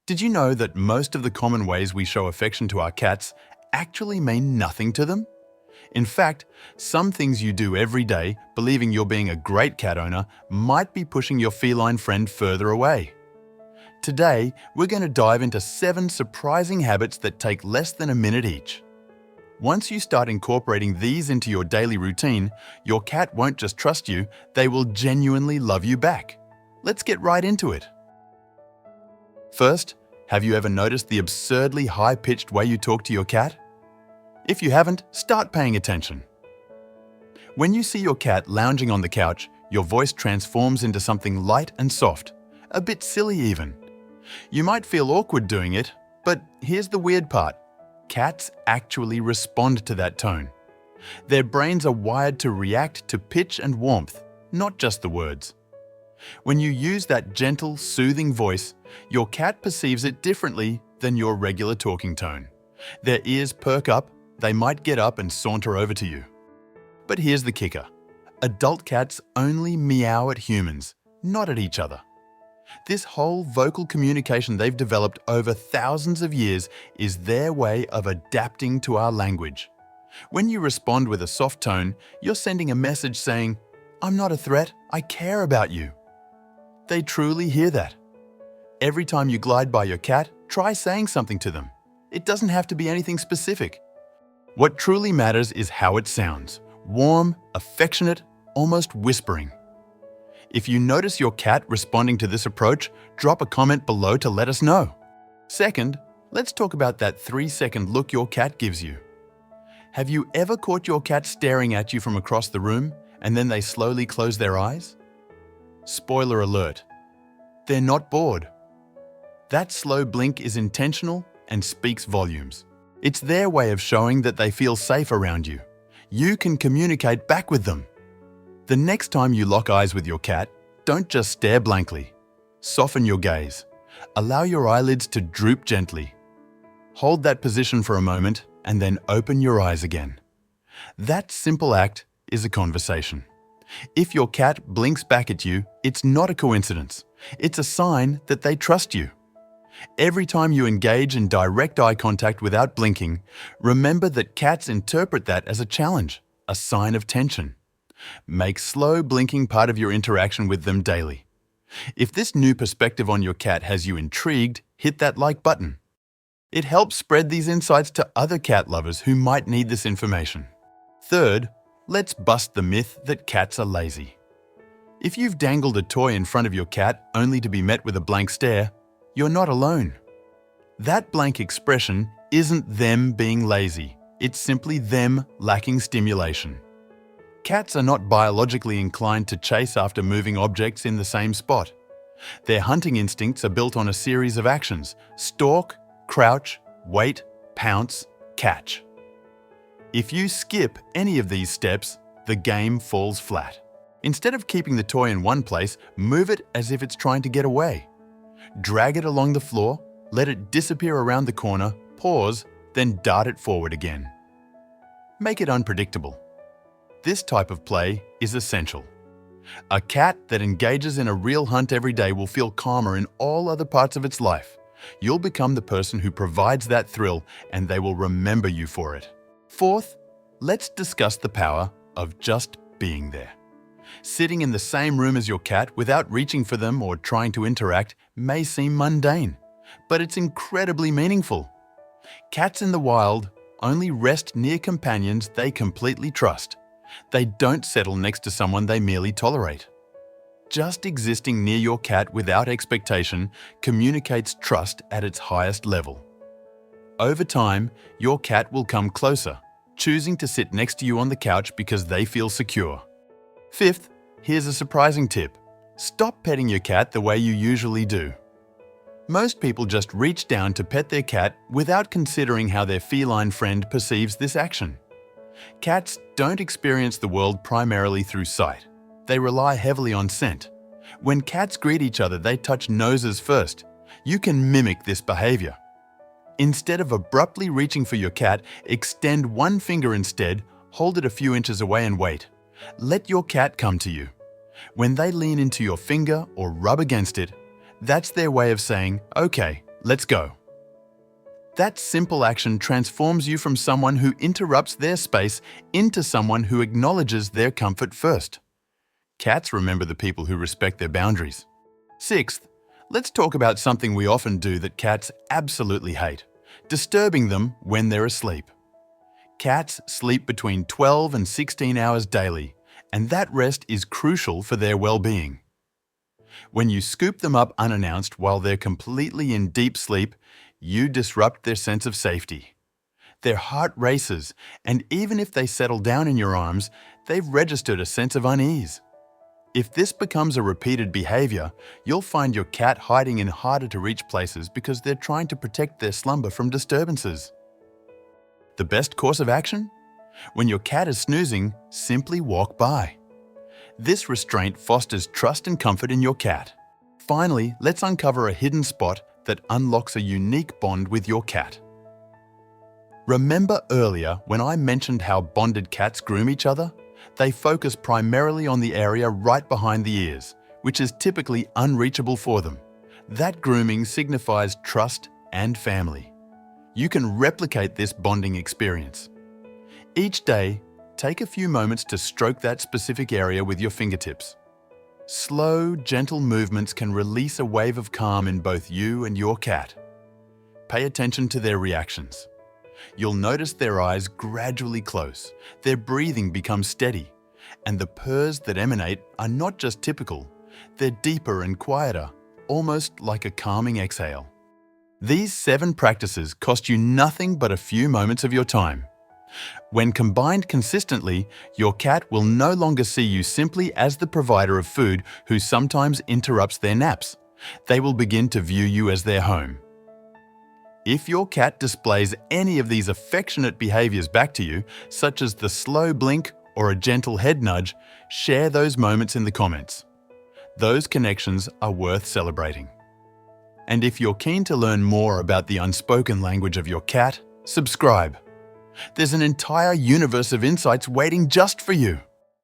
Did you know that most of the common ways we show affection to our cats actually mean nothing to them? In fact, some things you do every day, believing you're being a great cat owner, might be pushing your feline friend further away. Today, we're going to dive into 7 surprising habits that take less than a minute each. Once you start incorporating these into your daily routine, your cat won't just trust you, they will genuinely love you back. Let's get right into it. First, have you ever noticed the absurdly high-pitched way you talk to your cat? If you haven't, start paying attention. When you see your cat lounging on the couch, your voice transforms into something light and soft, a bit silly even. You might feel awkward doing it, but here's the weird part. Cats actually respond to that tone. Their brains are wired to react to pitch and warmth, not just the words. When you use that gentle, soothing voice, your cat perceives it differently than your regular talking tone. Their ears perk up, they might get up and saunter over to you. But here's the kicker. Adult cats only meow at humans, not at each other. This whole vocal communication they've developed over thousands of years is their way of adapting to our language. When you respond with a soft tone, you're sending a message saying, "I'm not a threat, I care about you." They truly hear that. Every time you glide by your cat, try saying something to them. It doesn't have to be anything specific. What truly matters is how it sounds. Warm, affectionate, almost whispering. If you notice your cat responding to this approach, drop a comment below to let us know. Second, let's talk about that 3-second look your cat gives you. Have you ever caught your cat staring at you from across the room and then they slowly close their eyes? Spoiler alert, they're not bored. That slow blink is intentional and speaks volumes. It's their way of showing that they feel safe around you. You can communicate back with them. The next time you lock eyes with your cat, don't just stare blankly. Soften your gaze. Allow your eyelids to droop gently. Hold that position for a moment and then open your eyes again. That simple act is a conversation. If your cat blinks back at you, it's not a coincidence. It's a sign that they trust you. Every time you engage in direct eye contact without blinking, remember that cats interpret that as a challenge, a sign of tension. Make slow blinking part of your interaction with them daily. If this new perspective on your cat has you intrigued, hit that like button. It helps spread these insights to other cat lovers who might need this information. Third, let's bust the myth that cats are lazy. If you've dangled a toy in front of your cat only to be met with a blank stare, you're not alone. That blank expression isn't them being lazy, it's simply them lacking stimulation. Cats are not biologically inclined to chase after moving objects in the same spot. Their hunting instincts are built on a series of actions: stalk, crouch, wait, pounce, catch. If you skip any of these steps, the game falls flat. Instead of keeping the toy in one place, move it as if it's trying to get away. Drag it along the floor, let it disappear around the corner, pause, then dart it forward again. Make it unpredictable. This type of play is essential. A cat that engages in a real hunt every day will feel calmer in all other parts of its life. You'll become the person who provides that thrill, and they will remember you for it. Fourth, let's discuss the power of just being there. Sitting in the same room as your cat without reaching for them or trying to interact may seem mundane, but it's incredibly meaningful. Cats in the wild only rest near companions they completely trust. They don't settle next to someone they merely tolerate. Just existing near your cat without expectation communicates trust at its highest level. Over time, your cat will come closer, choosing to sit next to you on the couch because they feel secure. Fifth, here's a surprising tip. Stop petting your cat the way you usually do. Most people just reach down to pet their cat without considering how their feline friend perceives this action. Cats don't experience the world primarily through sight. They rely heavily on scent. When cats greet each other, they touch noses first. You can mimic this behavior. Instead of abruptly reaching for your cat, extend one finger instead, hold it a few inches away and wait. Let your cat come to you. When they lean into your finger or rub against it, that's their way of saying, "Okay, let's go. That simple action transforms you from someone who interrupts their space into someone who acknowledges their comfort first. Cats remember the people who respect their boundaries. Sixth, let's talk about something we often do that cats absolutely hate: disturbing them when they're asleep. Cats sleep between 12 and 16 hours daily, and that rest is crucial for their well-being. When you scoop them up unannounced while they're completely in deep sleep, you disrupt their sense of safety. Their heart races, and even if they settle down in your arms, they've registered a sense of unease. If this becomes a repeated behavior, you'll find your cat hiding in harder-to-reach places because they're trying to protect their slumber from disturbances. The best course of action? When your cat is snoozing, simply walk by. This restraint fosters trust and comfort in your cat. Finally, let's uncover a hidden spot that unlocks a unique bond with your cat. Remember earlier when I mentioned how bonded cats groom each other? They focus primarily on the area right behind the ears, which is typically unreachable for them. That grooming signifies trust and family. You can replicate this bonding experience. Each day, take a few moments to stroke that specific area with your fingertips. Slow, gentle movements can release a wave of calm in both you and your cat. Pay attention to their reactions. You'll notice their eyes gradually close, their breathing becomes steady, and the purrs that emanate are not just typical, they're deeper and quieter, almost like a calming exhale. These 7 practices cost you nothing but a few moments of your time. When combined consistently, your cat will no longer see you simply as the provider of food who sometimes interrupts their naps. They will begin to view you as their home. If your cat displays any of these affectionate behaviors back to you, such as the slow blink or a gentle head nudge, share those moments in the comments. Those connections are worth celebrating. And if you're keen to learn more about the unspoken language of your cat, subscribe. There's an entire universe of insights waiting just for you.